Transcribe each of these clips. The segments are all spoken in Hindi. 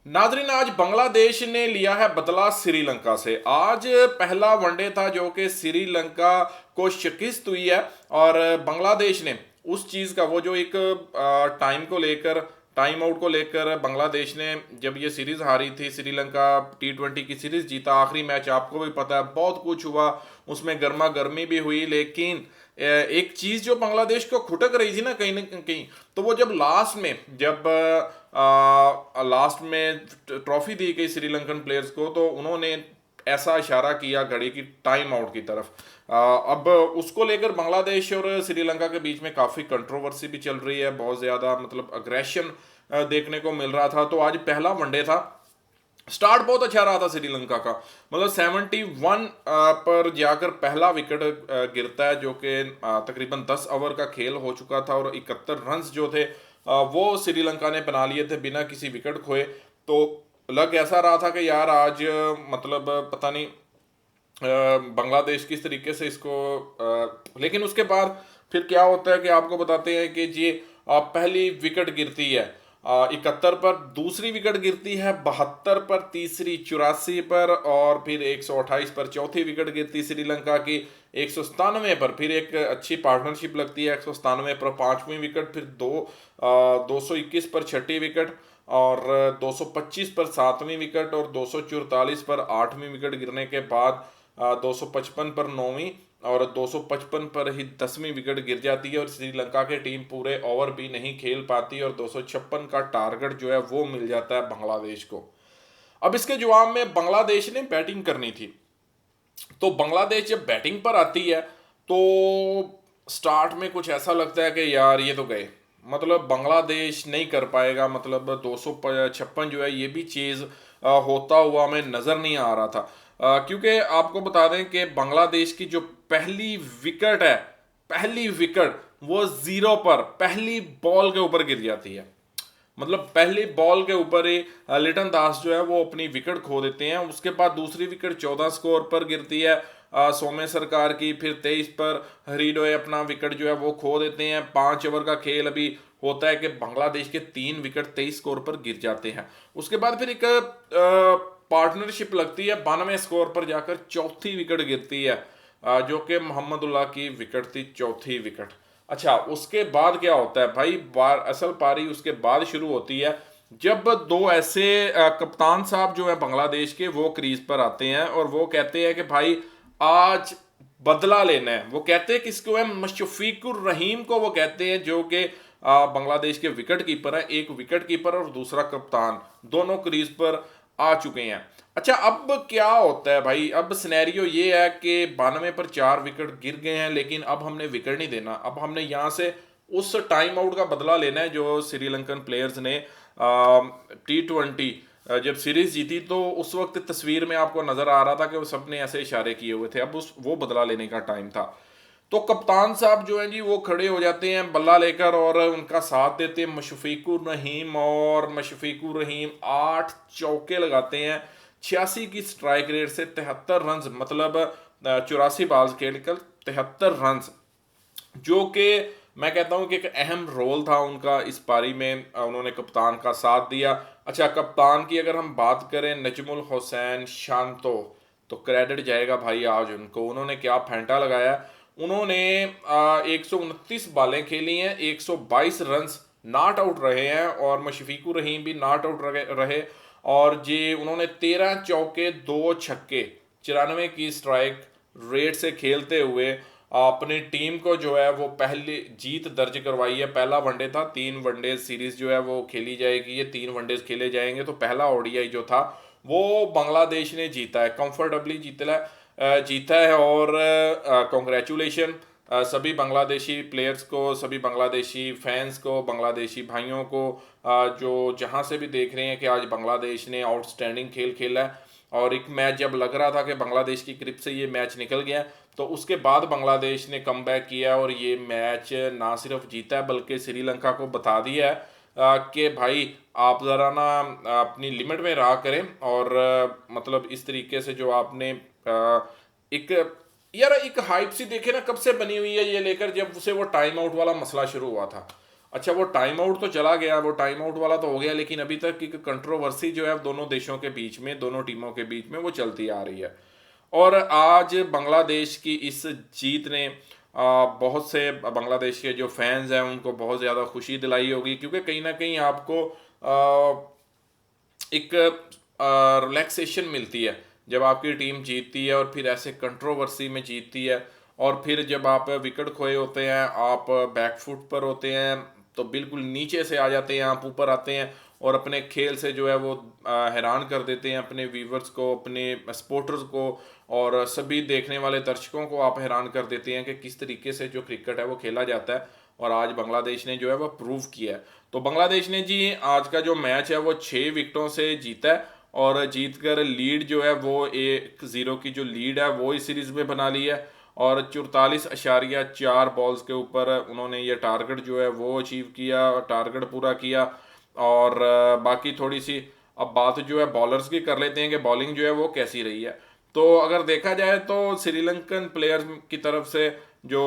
नाजरीन, आज बांग्लादेश ने लिया है बदला श्रीलंका से। आज पहला वनडे था जो कि श्रीलंका को शिकस्त हुई है और बांग्लादेश ने उस चीज़ का वो जो एक टाइम को लेकर टाइम आउट को लेकर बांग्लादेश ने जब ये सीरीज़ हारी थी, श्रीलंका T20 की सीरीज़ जीता। आखिरी मैच आपको भी पता है, बहुत कुछ हुआ उसमें, गर्मा गर्मी भी हुई, लेकिन एक चीज़ जो बांग्लादेश को खुटक रही थी ना कहीं, तो वो जब लास्ट में ट्रॉफी दी गई श्रीलंकन प्लेयर्स को, तो उन्होंने ऐसा इशारा किया घड़ी की टाइम आउट की तरफ। अब उसको लेकर बांग्लादेश और श्रीलंका के बीच में काफ़ी कंट्रोवर्सी भी चल रही है, बहुत ज़्यादा मतलब अग्रेशन देखने को मिल रहा था। तो आज पहला वनडे था, स्टार्ट बहुत अच्छा रहा था श्रीलंका का। मतलब 71 पर जाकर पहला विकेट गिरता है, जो कि तकरीबन 10 ओवर का खेल हो चुका था और 71 रन्स जो थे वो श्रीलंका ने बना लिए थे बिना किसी विकेट खोए। तो लग ऐसा रहा था कि यार आज मतलब पता नहीं बांग्लादेश किस तरीके से इसको लेकिन उसके बाद फिर क्या होता है कि आपको बताते हैं कि जी पहली विकेट गिरती है 71 पर, दूसरी विकेट गिरती है 72 पर, तीसरी 84 पर और फिर 128 पर चौथी विकेट गिरती श्रीलंका की। 197 पर फिर एक अच्छी पार्टनरशिप लगती है, 197 पर पांचवी विकेट, फिर 221 पर छठी विकेट और 225 पर सातवीं विकेट और 244 पर आठवीं विकेट गिरने के बाद 255 पर नौवीं और 255 पर ही 10वीं विकेट गिर जाती है और श्रीलंका की टीम पूरे ओवर भी नहीं खेल पाती और 256 का टारगेट जो है वो मिल जाता है बांग्लादेश को। अब इसके जवाब में बांग्लादेश ने बैटिंग करनी थी, तो बांग्लादेश जब बैटिंग पर आती है तो स्टार्ट में कुछ ऐसा लगता है कि यार ये तो गए, मतलब बांग्लादेश नहीं कर पाएगा, मतलब 256 जो है ये भी चीज़ होता हुआ हमें नज़र नहीं आ रहा था। क्योंकि आपको बता दें कि बांग्लादेश की जो पहली विकेट है, पहली विकेट वो जीरो पर पहली बॉल के ऊपर गिर जाती है। मतलब पहली बॉल के ऊपर ही लिटन दास जो है वो अपनी विकेट खो देते हैं। उसके बाद दूसरी विकेट 14 स्कोर पर गिरती है सौम्य सरकार की, फिर 23 पर हरीडोए अपना विकेट जो है वो खो देते हैं। 5 ओवर का खेल अभी होता है कि बांग्लादेश के 3 विकेट 23 स्कोर पर गिर जाते हैं। उसके बाद फिर एक पार्टनरशिप लगती है, 92 स्कोर पर जाकर चौथी विकेट गिरती है जो कि मोहम्मदुल्लाह की विकेट थी, चौथी विकेट। अच्छा, उसके बाद क्या होता है भाई, असल पारी उसके बाद शुरू होती है जब दो ऐसे कप्तान साहब जो है बांग्लादेश के वो क्रीज पर आते हैं और वो कहते हैं कि भाई आज बदला लेना है। वो कहते हैं किसको है, मुशफिकुर रहीम को वो कहते हैं, जो कि बांग्लादेश के विकेट कीपर है। एक विकेट कीपर और दूसरा कप्तान, दोनों क्रीज पर आ चुके हैं। अच्छा, अब क्या होता है भाई, अब सिनेरियो ये है कि 92 पर 4 विकेट गिर गए हैं, लेकिन अब हमने विकेट नहीं देना। अब हमने यहाँ से उस टाइम आउट का बदला लेना है जो श्रीलंकन प्लेयर्स ने T20 जब सीरीज जीती, तो उस वक्त तस्वीर में आपको नजर आ रहा था कि वो सबने ऐसे इशारे किए हुए थे। अब वो बदला लेने का टाइम था। तो कप्तान साहब जो हैं जी वो खड़े हो जाते हैं बल्ला लेकर और उनका साथ देते हैं मुशफिकुर रहीम, और मुशफिकुर रहीम 8 चौके लगाते हैं 86 की स्ट्राइक रेट से 73 रन, मतलब 84 बॉल्स खेलकर 73 रन, जो कि मैं कहता हूं कि एक अहम रोल था उनका इस पारी में। उन्होंने कप्तान का साथ दिया। अच्छा, कप्तान की अगर हम बात करें नजमुल हुसैन शांतो, तो क्रेडिट जाएगा भाई आज उनको। उन्होंने क्या फेंटा लगाया। उन्होंने 129 बालें खेली हैं, 122 रन नॉट आउट रहे हैं और मुशफिकुर रहीम भी नॉट आउट रहे। और जी उन्होंने 13 चौके 2 छक्के 94 की स्ट्राइक रेट से खेलते हुए अपनी टीम को जो है वो पहली जीत दर्ज करवाई है। पहला वनडे था, 3 वनडे सीरीज जो है वो खेली जाएगी, ये 3 वनडे खेले जाएंगे। तो पहला ओडीआई जो था वो बांग्लादेश ने जीता है, कंफर्टेबली जीता है और कॉन्ग्रेचुलेशन सभी बांग्लादेशी प्लेयर्स को, सभी बांग्लादेशी फैंस को, बांग्लादेशी भाइयों को जो जहां से भी देख रहे हैं कि आज बांग्लादेश ने आउटस्टैंडिंग खेल खेला है। और एक मैच जब लग रहा था कि बांग्लादेश की ग्रिप से ये मैच निकल गया, तो उसके बाद बांग्लादेश ने कमबैक किया और ये मैच ना सिर्फ जीता है बल्कि श्रीलंका को बता दिया है कि भाई आप ज़रा ना अपनी लिमिट में रहा करें। और मतलब इस तरीके से जो आपने एक यार एक हाइप सी देखे ना कब से बनी हुई है ये लेकर, जब उसे वो टाइम आउट वाला मसला शुरू हुआ था। अच्छा वो टाइम आउट तो चला गया, वो टाइम आउट वाला तो हो गया, लेकिन अभी तक एक कंट्रोवर्सी जो है दोनों देशों के बीच में, दोनों टीमों के बीच में वो चलती आ रही है। और आज बांग्लादेश की इस जीत ने बहुत से बांग्लादेश के जो फैंस हैं उनको बहुत ज़्यादा खुशी दिलाई होगी, क्योंकि कहीं ना कहीं आपको एक रिलैक्सेशन मिलती है जब आपकी टीम जीतती है और फिर ऐसे कंट्रोवर्सी में जीतती है। और फिर जब आप विकेट खोए होते हैं, आप बैकफुट पर होते हैं, तो बिल्कुल नीचे से आ जाते हैं, आप ऊपर आते हैं और अपने खेल से जो है वो हैरान कर देते हैं अपने व्यूवर्स को, अपने सपोर्टर्स को, और सभी देखने वाले दर्शकों को आप हैरान कर देते हैं कि किस तरीके से जो क्रिकेट है वो खेला जाता है। और आज बांग्लादेश ने जो है वो प्रूव किया है। तो बांग्लादेश ने जी आज का जो मैच है वो 6 विकेटों से जीता है, और जीतकर लीड जो है वो 1-0 की जो लीड है वो इस सीरीज में बना ली है। और 44.4 बॉल्स के ऊपर उन्होंने ये टारगेट जो है वो अचीव किया, टारगेट पूरा किया। और बाकी थोड़ी सी अब बात जो है बॉलर्स की कर लेते हैं कि बॉलिंग जो है वो कैसी रही है। तो अगर देखा जाए तो श्रीलंकन प्लेयर्स की तरफ से जो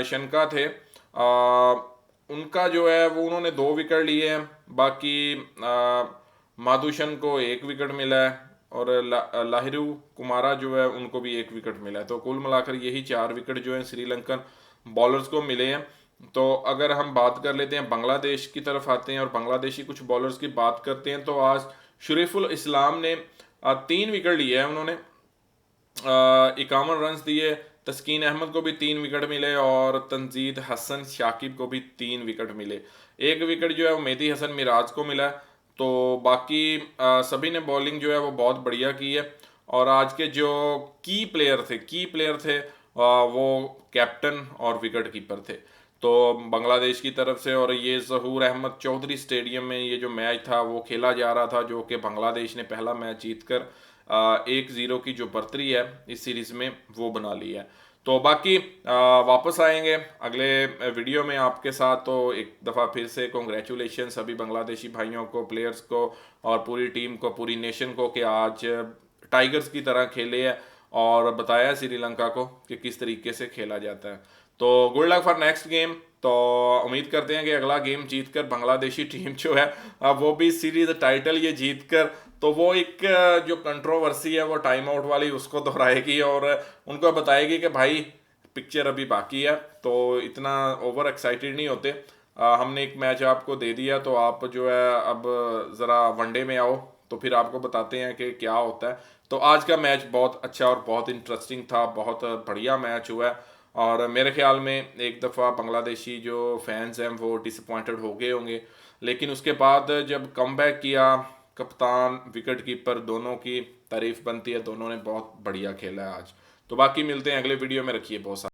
शनका थे, उनका जो है वो उन्होंने 2 विकेट लिए हैं। बाकी माधुशन को 1 विकेट मिला है, और लाहिरू कुमारा जो है उनको भी 1 विकेट मिला है। तो कुल मिलाकर यही 4 विकेट जो है श्रीलंकन बॉलर्स को मिले हैं। तो अगर हम बात कर लेते हैं बांग्लादेश की तरफ आते हैं और बांग्लादेशी कुछ बॉलर्स की बात करते हैं, तो आज शरीफुल इस्लाम ने 3 विकेट लिए हैं उन्होंने, 51 रन दिए। तस्कीन अहमद को भी 3 विकेट मिले और तंजीद हसन शाकिब को भी 3 विकेट मिले। 1 विकेट जो है वो मेहदी हसन मिराज को मिला है। तो बाकी सभी ने बॉलिंग जो है वो बहुत बढ़िया की है। और आज के जो की प्लेयर थे वो कैप्टन और विकेट कीपर थे तो बांग्लादेश की तरफ से। और ये ज़हूर अहमद चौधरी स्टेडियम में ये जो मैच था वो खेला जा रहा था, जो कि बांग्लादेश ने पहला मैच जीतकर 1-0 की जो बढ़तरी है इस सीरीज में वो बना ली है। तो बाकी वापस आएंगे अगले वीडियो में आपके साथ। तो एक दफ़ा फिर से कॉन्ग्रेचुलेशन सभी बांग्लादेशी भाइयों को, प्लेयर्स को और पूरी टीम को, पूरी नेशन को, कि आज टाइगर्स की तरह खेले है और बताया श्रीलंका को कि किस तरीके से खेला जाता है। तो good luck for next game. तो उम्मीद करते हैं कि अगला गेम जीतकर बांग्लादेशी टीम जो है अब वो भी सीरीज टाइटल ये जीतकर, तो वो एक जो कंट्रोवर्सी है वो टाइम आउट वाली उसको दोहराएगी और उनको बताएगी कि भाई पिक्चर अभी बाकी है, तो इतना ओवर एक्साइटेड नहीं होते। हमने एक मैच आपको दे दिया, तो आप जो है अब ज़रा वनडे में आओ तो फिर आपको बताते हैं कि क्या होता है। तो आज का मैच बहुत अच्छा और बहुत इंटरेस्टिंग था, बहुत बढ़िया मैच हुआ है। और मेरे ख्याल में एक दफ़ा बांग्लादेशी जो फैंस हैं वो डिसअपॉइंटेड हो गए होंगे, लेकिन उसके बाद जब कमबैक किया, कप्तान विकेट कीपर दोनों की तारीफ बनती है, दोनों ने बहुत बढ़िया खेला है आज। तो बाकी मिलते हैं अगले वीडियो में, रखिए बहुत सारा।